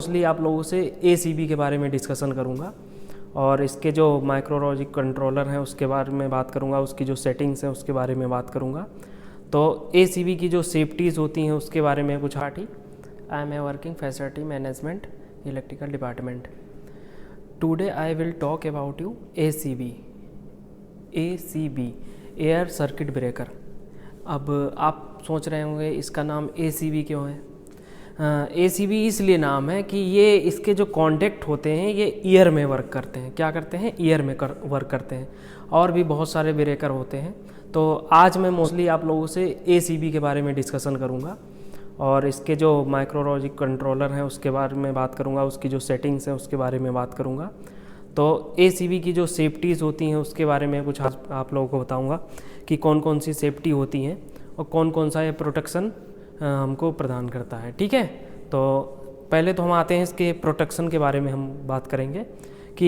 Mostly आप लोगों से ACB के बारे में डिस्कशन करूंगा और इसके जो माइक्रो लॉजिक कंट्रोलर हैं उसके बारे में बात करूंगा, उसकी जो सेटिंग्स हैं उसके बारे में बात करूंगा। तो ACB की जो सेफ्टीज़ होती हैं उसके बारे में कुछ I am a working facility management electrical department. Today I will talk about you ACB air circuit breaker. अब आप सोच रहे होंगे इसका नाम ACB क्यों है। ACB इसलिए नाम है कि ये इसके जो कॉन्टैक्ट होते हैं ये ईयर में वर्क करते हैं। क्या करते हैं? ईयर में वर्क करते हैं। और भी बहुत सारे ब्रेकर होते हैं। तो आज मैं मोस्टली आप लोगों से ACB के बारे में डिस्कशन करूँगा और इसके जो माइक्रो लॉजिक कंट्रोलर हैं उसके बारे में बात करूँगा, उसकी जो सेटिंग्स हैं उसके बारे में बात करूँगा। तो ACB की जो सेफ्टीज़ होती हैं उसके बारे में कुछ आप लोगों को बताऊँगा कि कौन कौन सी सेफ्टी होती हैं और कौन कौन सा ये प्रोटेक्शन हमको प्रदान करता है। ठीक है, तो पहले तो हम आते हैं इसके प्रोटेक्शन के बारे में हम बात करेंगे कि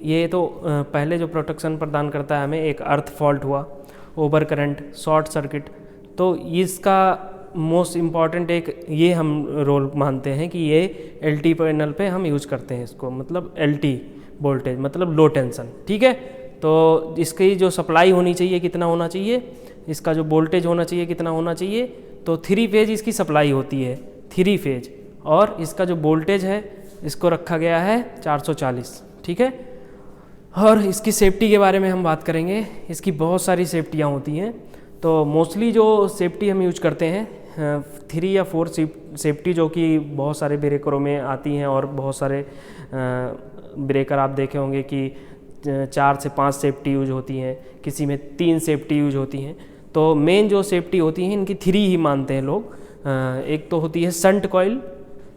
ये तो पहले जो प्रोटेक्शन प्रदान करता है हमें, एक अर्थ फॉल्ट हुआ, ओवर करंट, शॉर्ट सर्किट, तो इसका मोस्ट इम्पॉर्टेंट एक ये हम रोल मानते हैं कि ये LT पैनल पे हम यूज करते हैं इसको, मतलब LT वोल्टेज मतलब लो टेंशन। ठीक है, तो इसकी जो सप्लाई होनी चाहिए कितना होना चाहिए, इसका जो वोल्टेज होना चाहिए कितना होना चाहिए, तो 3 फेज इसकी सप्लाई होती है, 3 फेज, और इसका जो वोल्टेज है इसको रखा गया है 440। ठीक है, और इसकी सेफ्टी के बारे में हम बात करेंगे। इसकी बहुत सारी सेफ्टियाँ होती हैं, तो मोस्टली जो सेफ्टी हम यूज करते हैं 3 या 4 सेफ्टी जो कि बहुत सारे ब्रेकरों में आती हैं, और बहुत सारे ब्रेकर आप देखे होंगे कि 4 से 5 सेफ्टी यूज होती हैं, किसी में 3 सेफ्टी यूज होती हैं। तो मेन जो सेफ्टी होती हैं इनकी 3 ही मानते हैं लोग। एक तो होती है संट कॉइल,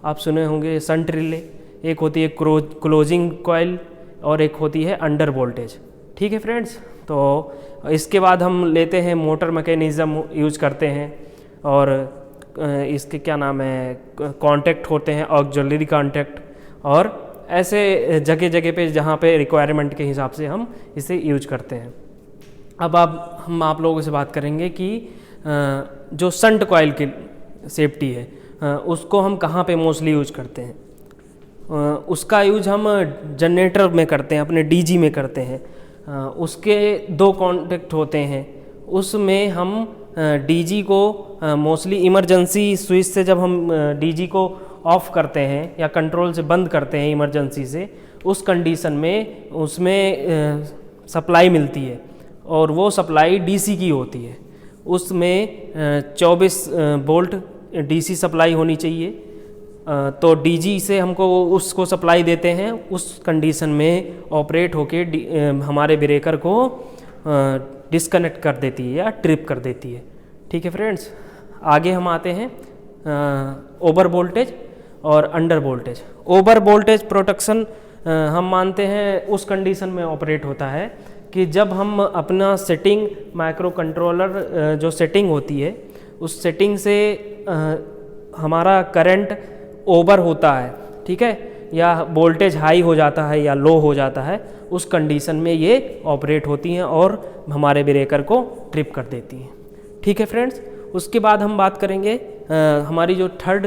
आप सुने होंगे संट रिले, एक होती है क्लोजिंग कॉइल, और एक होती है अंडर वोल्टेज। ठीक है फ्रेंड्स, तो इसके बाद हम लेते हैं मोटर मैकेनिज़्म यूज करते हैं, और इसके क्या नाम है, कॉन्टैक्ट होते हैं ऑक्सिलरी कॉन्टैक्ट, और ऐसे जगह जगह पे जहाँ पे रिक्वायरमेंट के हिसाब से हम इसे यूज करते हैं। अब हम आप लोगों से बात करेंगे कि जो संट कॉइल की सेफ्टी है उसको हम कहाँ पे मोस्टली यूज करते हैं। उसका यूज हम जनरेटर में करते हैं, अपने DG में करते हैं। उसके 2 कॉन्टैक्ट होते हैं, उसमें हम DG को मोस्टली इमरजेंसी स्विच से जब हम DG को ऑफ करते हैं या कंट्रोल से बंद करते हैं इमरजेंसी से, उस कंडीशन में उसमें सप्लाई मिलती है, और वो सप्लाई DC की होती है। उसमें 24 वोल्ट DC सप्लाई होनी चाहिए। तो DG से हमको उसको सप्लाई देते हैं, उस कंडीशन में ऑपरेट होके हमारे ब्रेकर को डिस्कनेक्ट कर देती है या ट्रिप कर देती है। ठीक है फ्रेंड्स, आगे हम आते हैं ओवर वोल्टेज और under voltage. Over voltage protection हम मानते हैं उस कंडीशन में ऑपरेट होता है कि जब हम अपना सेटिंग माइक्रो कंट्रोलर जो सेटिंग होती है उस सेटिंग से हमारा करंट ओवर होता है, ठीक है, या वोल्टेज हाई हो जाता है या लो हो जाता है, उस कंडीशन में ये ऑपरेट होती हैं और हमारे ब्रेकर को ट्रिप कर देती हैं। ठीक है फ्रेंड्स, उसके बाद हम बात करेंगे हमारी जो थर्ड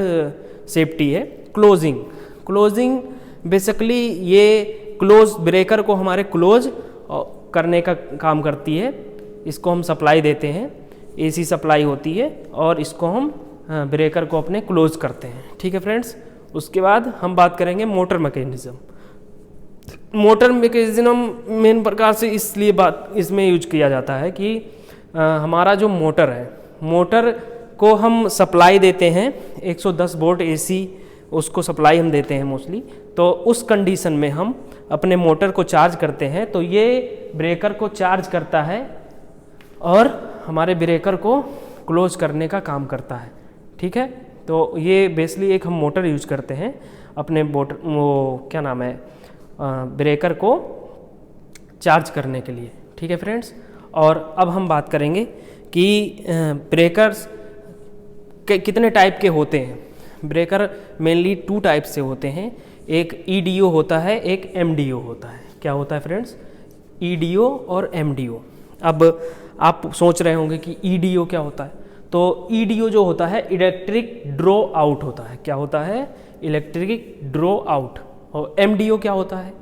सेफ्टी है, क्लोजिंग। क्लोजिंग बेसिकली ये क्लोज ब्रेकर को हमारे क्लोज करने का काम करती है। इसको हम सप्लाई देते हैं, AC सप्लाई होती है, और इसको हम ब्रेकर को अपने क्लोज करते हैं। ठीक है फ्रेंड्स, उसके बाद हम बात करेंगे motor mechanism. Motor mechanism main प्रकार से इसलिए इसमें यूज किया जाता है कि हमारा जो मोटर है, मोटर को हम सप्लाई देते हैं 110 वोल्ट AC, उसको सप्लाई हम देते हैं मोस्टली। तो उस कंडीशन में हम अपने मोटर को चार्ज करते हैं, तो ये ब्रेकर को चार्ज करता है और हमारे ब्रेकर को क्लोज करने का काम करता है। ठीक है, तो ये बेसिकली एक हम मोटर यूज करते हैं अपने क्या नाम है, ब्रेकर को चार्ज करने के लिए। ठीक है फ्रेंड्स, और अब हम बात करेंगे कि ब्रेकर्स कितने टाइप के होते हैं। ब्रेकर मेनली 2 टाइप से होते हैं, एक EDO होता है, एक MDO होता है। क्या होता है फ्रेंड्स? EDO और MDO। अब आप सोच रहे होंगे कि EDO क्या होता है। तो EDO जो होता है इलेक्ट्रिक ड्रॉ आउट होता है। क्या होता है? Electric draw out. और MDO क्या होता है?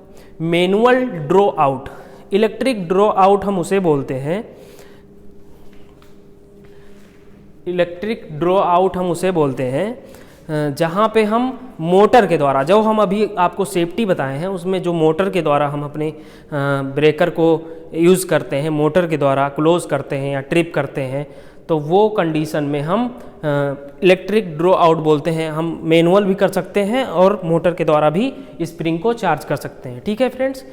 Manual draw out. Electric draw out हम उसे बोलते हैं, इलेक्ट्रिक ड्रॉ आउट हम उसे बोलते हैं जहाँ पे हम मोटर के द्वारा, जो हम अभी आपको सेफ्टी बताए हैं उसमें जो मोटर के द्वारा हम अपने ब्रेकर को यूज़ करते हैं, मोटर के द्वारा क्लोज करते हैं या ट्रिप करते हैं, तो वो कंडीशन में हम इलेक्ट्रिक ड्रॉ आउट बोलते हैं। हम मैनुअल भी कर सकते हैं और मोटर के द्वारा भी स्प्रिंग को चार्ज कर सकते हैं। ठीक है फ्रेंड्स।